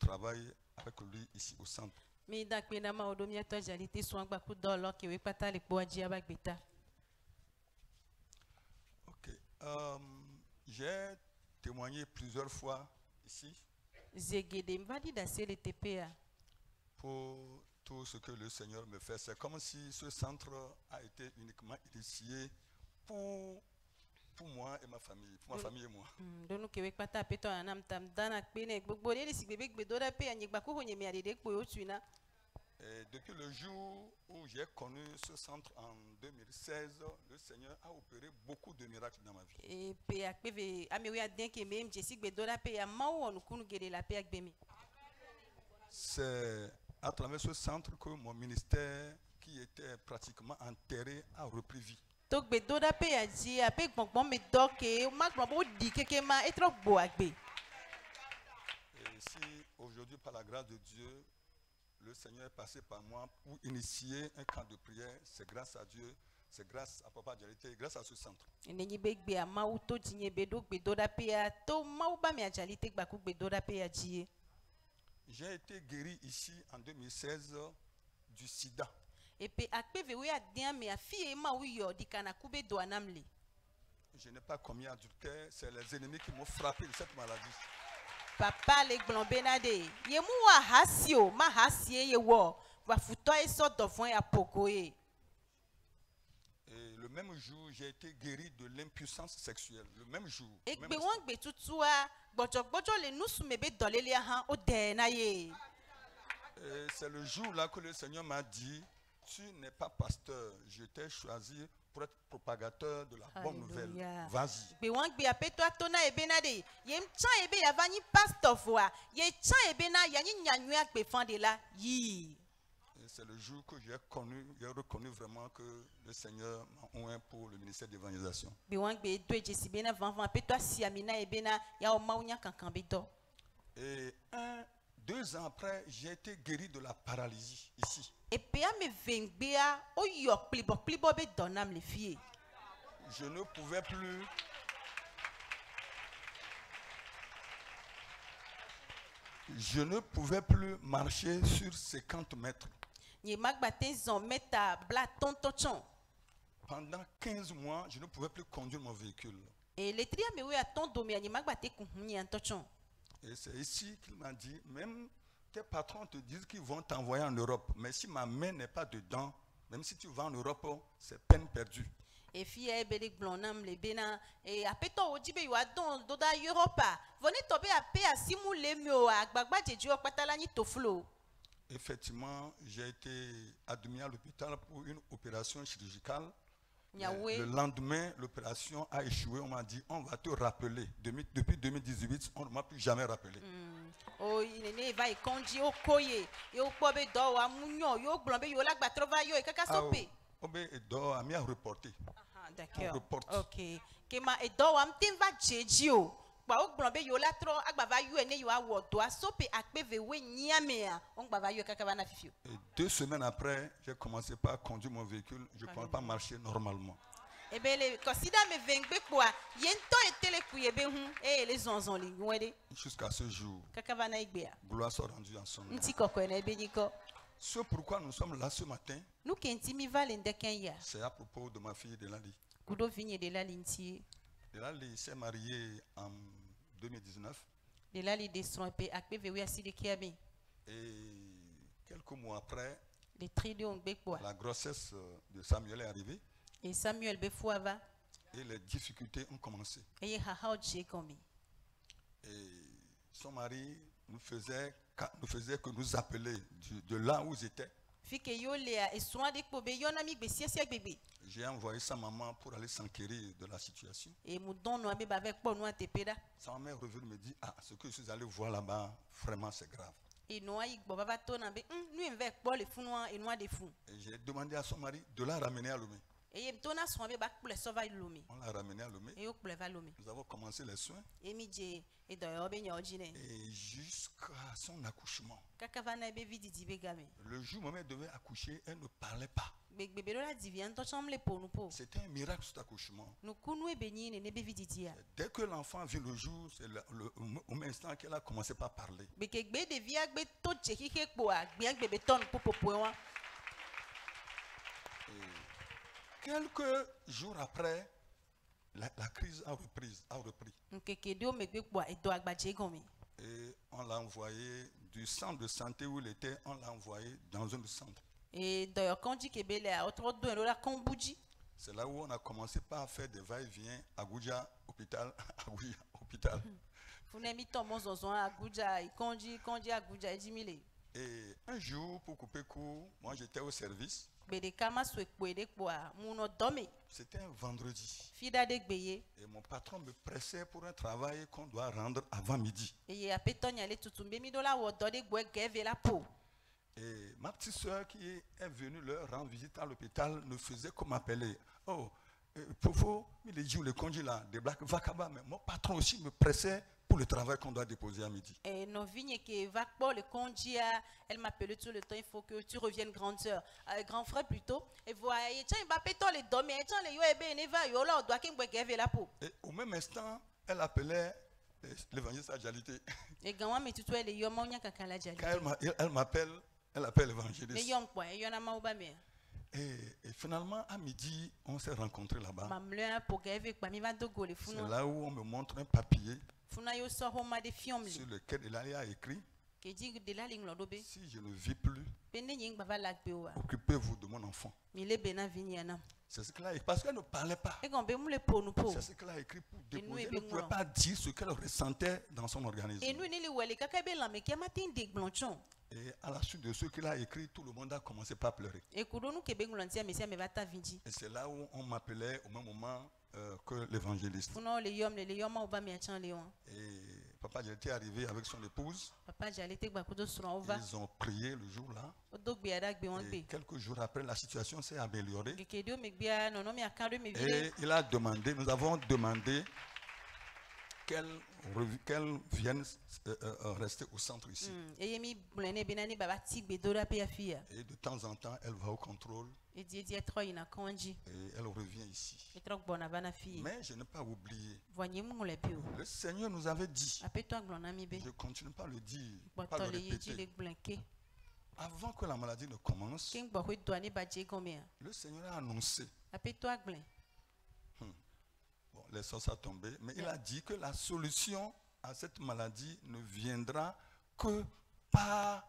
travaille avec lui ici au centre. Ok. J'ai témoigné plusieurs fois ici pour tout ce que le Seigneur me fait. C'est comme si ce centre a été uniquement initié pour moi et ma famille, pour ma famille et moi. Et depuis le jour où j'ai connu ce centre en 2016, le Seigneur a opéré beaucoup de miracles dans ma vie. C'est à travers ce centre que mon ministère, qui était pratiquement enterré, a repris vie. Et si aujourd'hui, par la grâce de Dieu, le Seigneur est passé par moi pour initier un camp de prière, c'est grâce à Dieu, c'est grâce à Papa Dialité, grâce à ce centre. J'ai été guéri ici en 2016 du sida. Je n'ai pas commis adultère, c'est les ennemis qui m'ont frappé de cette maladie. Papa les blombenade, yemua hasio, ma hasie yewo, va futo eso dovon ya pokoye. Et le même jour, j'ai été guéri de l'impuissance sexuelle. Le même jour. Et c'est le jour là que le Seigneur m'a dit, tu n'es pas pasteur, je t'ai choisi pour être propagateur de la bonne nouvelle. Vas-y. C'est le jour que j'ai reconnu vraiment que le Seigneur m'a oint pour le ministère d'évangélisation. Et 2 ans après, j'ai été guéri de la paralysie ici. Je ne pouvais plus. Je ne pouvais plus marcher sur 50 mètres. Pendant 15 mois, je ne pouvais plus conduire mon véhicule. Et c'est ici qu'il m'a dit, même tes patrons te disent qu'ils vont t'envoyer en Europe. Mais si ma main n'est pas dedans, même si tu vas en Europe, c'est peine perdue. Et effectivement, j'ai été admis à l'hôpital pour une opération chirurgicale. Le lendemain, l'opération a échoué. On m'a dit, on va te rappeler. Depuis 2018, on ne m'a plus jamais rappelé. D'accord. Ok. Et 2 semaines après, j'ai commencé par conduire mon véhicule. Je ne pouvais pas marcher normalement. Jusqu'à ce jour, gloire soit rendue en son nom. Ce pourquoi nous sommes là ce matin, c'est à propos de ma fille Delali. Delali s'est mariée en 2019. Et quelques mois après, la grossesse de Samuel est arrivée. Et Samuel et les difficultés ont commencé. Et son mari nous faisait que nous appeler de là où ils étaient. J'ai envoyé sa maman pour aller s'enquérir de la situation. Sa maman est revenue me dire, ah, ce que je suis allé voir là-bas, vraiment c'est grave. Et j'ai demandé à son mari de la ramener à Lomé. On l'a ramené à Lomé. Nous avons commencé les soins. Et jusqu'à son accouchement. Le jour où elle devait accoucher, elle ne parlait pas. C'était un miracle cet accouchement. Dès que l'enfant vit le jour, c'est au même instant qu'elle a commencé par parler. Et quelques jours après, la crise a repris. Et on l'a envoyé du centre de santé où il était, on l'a envoyé dans un autre centre. C'est là où on a commencé par faire des va-et-vient, Abuja, hôpital, Abuja, hôpital. Et un jour, pour couper court, moi j'étais au service. C'était un vendredi. Et mon patron me pressait pour un travail qu'on doit rendre avant midi. Et ma petite soeur qui est venue leur rendre visite à l'hôpital ne faisait que m'appeler. Oh, Poufo, il est dit le congé là, des Black Vakaba, mais mon patron aussi me pressait pour le travail qu'on doit déposer à midi. Et elle m'appelait tout le temps, il faut que tu reviennes grand frère plutôt. Et voyez, et au même instant, elle appelait l'évangéliste Adjalité. Quand elle m'appelle, elle appelle l'évangéliste. Et finalement, à midi, on s'est rencontrés là-bas. C'est là où on me montre un papier sur lequel il a écrit: si je ne vis plus, occupez-vous de mon enfant. C'est ce qu'elle a écrit, parce qu'elle ne parlait pas. C'est ce qu'elle a écrit pour déposer. Elle ne pouvait pas dire ce qu'elle ressentait dans son organisme. Et à la suite de ce qu'il a écrit, tout le monde a commencé par pleurer. Et c'est là où on m'appelait au même moment que l'évangéliste. Et Papa j'étais arrivé avec son épouse. Ils ont prié le jour-là. Et quelques jours après, la situation s'est améliorée. Et il a demandé, nous avons demandé qu'elle vienne rester au centre ici. Et de temps en temps, elle va au contrôle. Et elle revient ici. Mais je n'ai pas oublié. Le Seigneur nous avait dit, je ne continue pas à le dire, pas le répéter. Avant que la maladie ne commence, le Seigneur a annoncé. Bon, les sorts sont tombés, mais il a dit que la solution à cette maladie ne viendra que par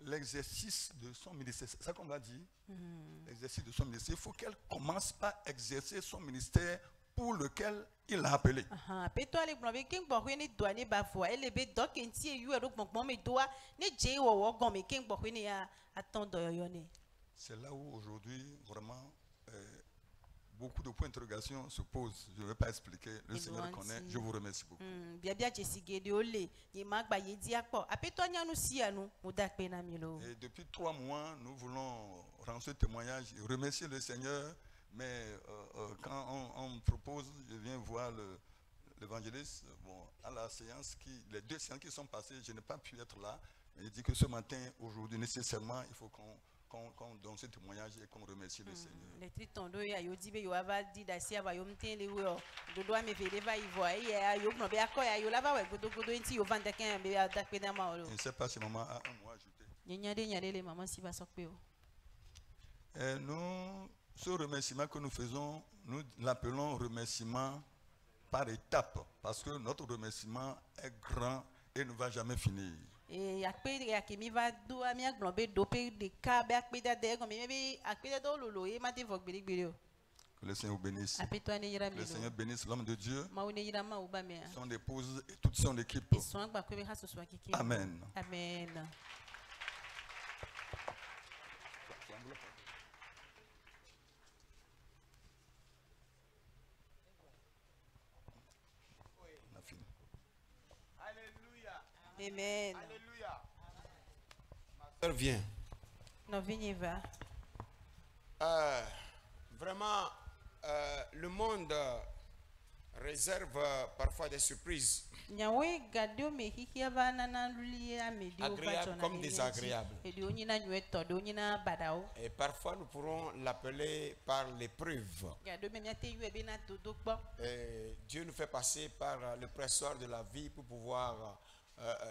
l'exercice de son ministère. C'est ça qu'on va dire. L'exercice de son ministère. Il faut qu'elle commence par exercer son ministère pour lequel il l'a appelé. C'est là où aujourd'hui, vraiment, beaucoup de points d'interrogation se posent. Je ne vais pas expliquer. Le Seigneur connaît. Je vous remercie beaucoup. Et depuis 3 mois, nous voulons rendre ce témoignage et remercier le Seigneur. Mais quand on me propose, je viens voir l'évangéliste. Bon, à la séance, les 2 séances qui sont passées, je n'ai pas pu être là. Mais il dit que ce matin, aujourd'hui, nécessairement, il faut qu'on donne ce témoignage et qu'on remercie le Seigneur. Je ne sais pas si maman a un mot à ajouter. Nous, ce remerciement que nous faisons, nous l'appelons remerciement par étapes, parce que notre remerciement est grand et ne va jamais finir. Que le Seigneur bénisse. Le Seigneur bénisse l'homme de Dieu, son épouse et toute son équipe. Amen. Amen. On a fini. Alléluia. Amen. Alléluia. Ma soeur vient. Vraiment, le monde réserve parfois des surprises. Agréables comme désagréables. Et parfois nous pourrons l'appeler par l'épreuve. Dieu nous fait passer par le pressoir de la vie pour pouvoir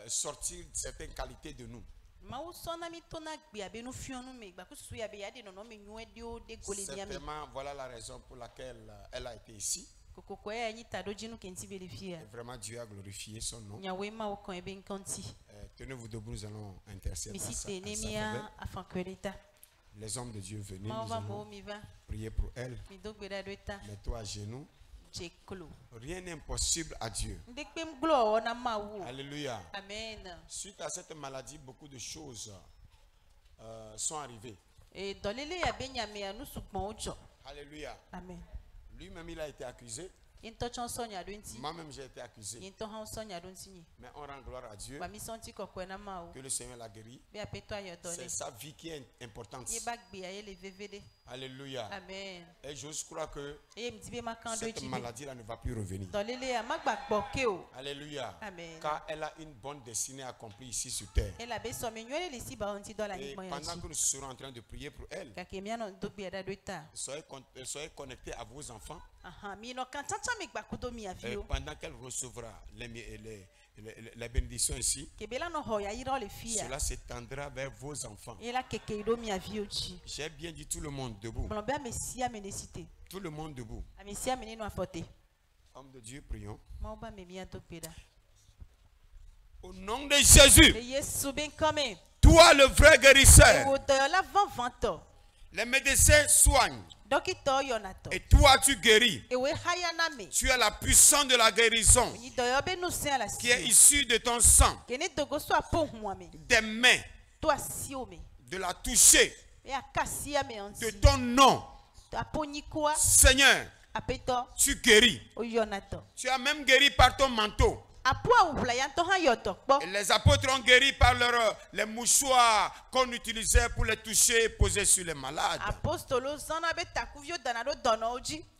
sortir certaines qualités de nous. Certainement, voilà la raison pour laquelle elle a été ici. Et vraiment, Dieu a glorifié son nom. Tenez-vous debout, nous allons intercéder. Les hommes de Dieu, venez, nous allons prier pour elle. Mets-toi à genoux. Rien n'est impossible à Dieu. Alléluia. Amen. Suite à cette maladie, beaucoup de choses sont arrivées. Alléluia. Amen. Lui-même, il a été accusé. Moi-même, j'ai été accusé. Mais on rend gloire à Dieu que le Seigneur l'a guéri. C'est sa vie qui est importante. Alléluia. Amen. Et j'ose croire que cette maladie-là ne va plus revenir. Alléluia. Amen. Car elle a une bonne destinée accomplie ici sur terre. Et pendant que nous serons en train de prier pour elle, soyez connectés à vos enfants. Et pendant qu'elle recevra les bénédictions ici, cela s'étendra vers vos enfants. J'ai bien dit tout le monde debout. Tout le monde debout. Homme de Dieu, prions. Au nom de Jésus, toi le vrai guérisseur, les médecins soignent. Et toi tu guéris. Tu as la puissance de la guérison qui est issue de ton sang, des mains, de la toucher, de ton nom. Seigneur, tu guéris. Tu as même guéri par ton manteau. Et les apôtres ont guéri par les mouchoirs qu'on utilisait pour les toucher et poser sur les malades.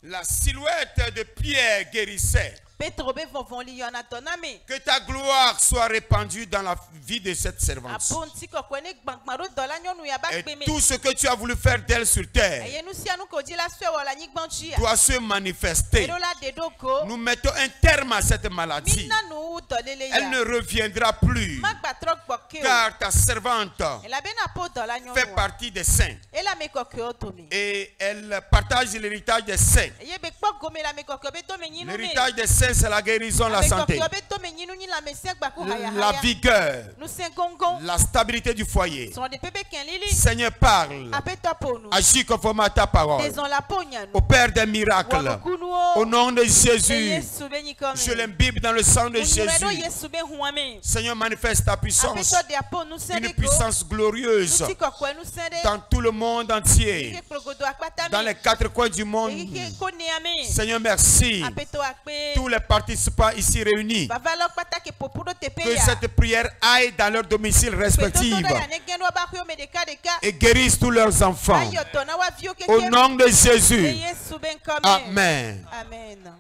La silhouette de Pierre guérissait. Que ta gloire soit répandue dans la vie de cette servante. Et tout ce que tu as voulu faire d'elle sur terre doit se manifester. Nous mettons un terme à cette maladie. Elle ne reviendra plus. Car ta servante fait partie des saints. Et elle partage l'héritage des saints. L'héritage des saints, c'est la guérison, la santé, la vigueur, la stabilité du foyer. Seigneur, parle. Agis conformément à ta parole. Au Père des miracles, au nom de Jésus, je l'imbibe dans le sang de Jésus. Seigneur, manifeste ta puissance, une puissance glorieuse dans tout le monde entier, dans les quatre coins du monde. Seigneur, merci. Tous les participants ici réunis, que cette prière aille dans leur domicile respectif et guérisse tous leurs enfants. Au nom de Jésus. Amen. Amen.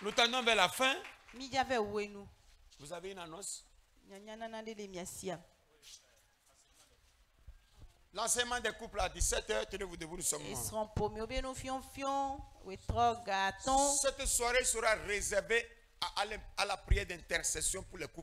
Nous tendons vers la fin. Vous avez une annonce? L'enseignement des couples à 17h, tenez-vous debout, nous sommes. Cette soirée sera réservée à la prière d'intercession pour les couples.